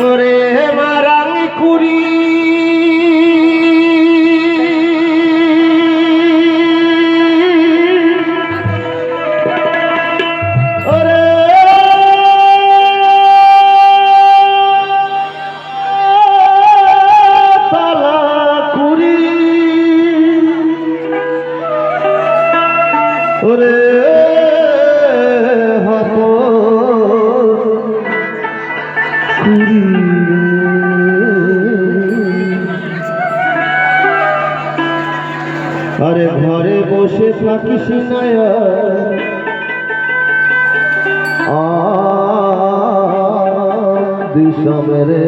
ওরে মারাং কুড়ি ওরে আরে ঘরে বসে থাকিস না দিশমেরে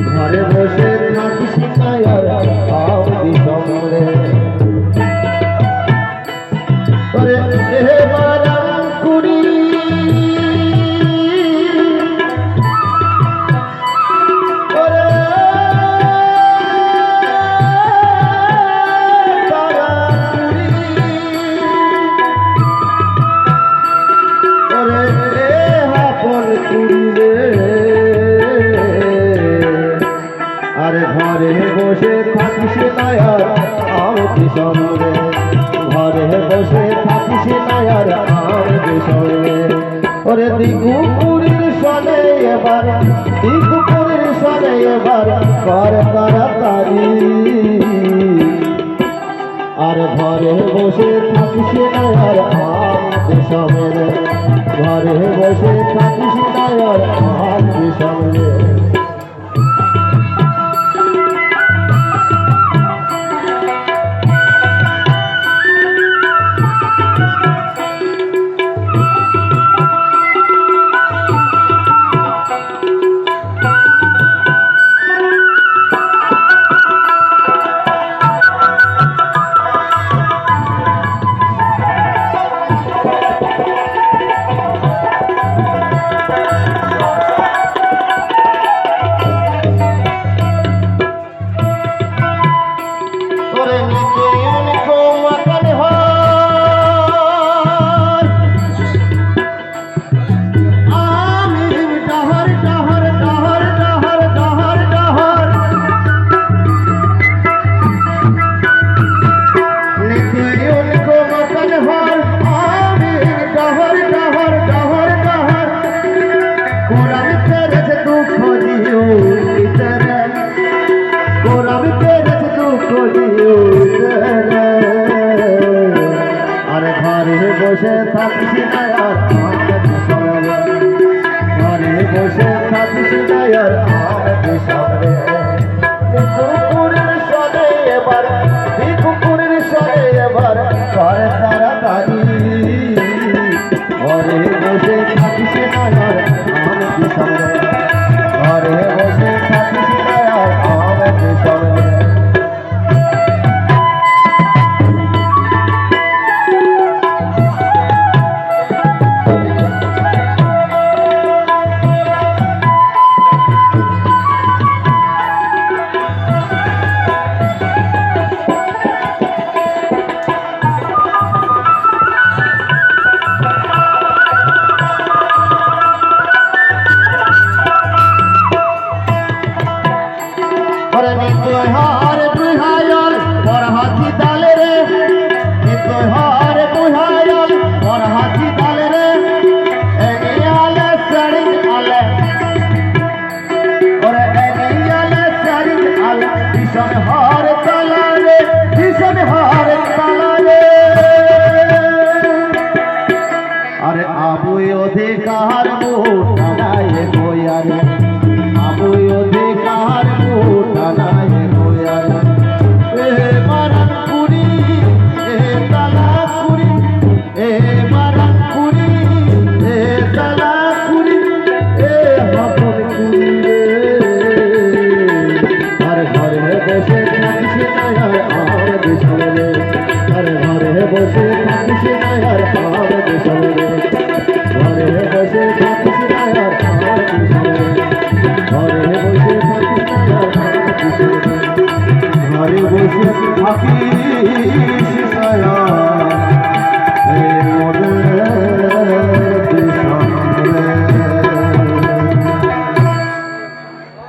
ঘরে বসে থাকিস না দিশমেরে আরে এ মারাং কুড়ি আরে ঘরে বসে থাকিস না দিশমরে ঘরে বসে থাকিস না দিশমরে ওরে দিগুপুরীর সনে এবার দিগুপুরীর সনে এবার কর তাড়াতাড়ি আর ঘরে বসে থাকিস না দিশমরে ঘরে বসে থাকিস না দিশমরে আরে ঘরে বসে থাকিস না ঘরে বসে থাকিস না কুকুরের সনে এবার কুকুরের সনে এবার ঘর তাড়াতাড়ি ঘরে বসে থাকিস না ঘরে বসে থাকিস না अरे आबुई अधिकार मोटानाए गोयारे आबुई अधिकार मोटानाए गोयारे ए मारांकुरी ए तालाकुरी ए मारांकुरी ए तालाकुरी ए हपनकुरी अरे घरे बसे থাকিস না আর দেশরে अरे घरे बसे থাকিস না আর देशरे घरे बसे থাকিস না আর देशरे ঘরে বসে থাকিস না আর দেশরে ঘরে বসে থাকিস না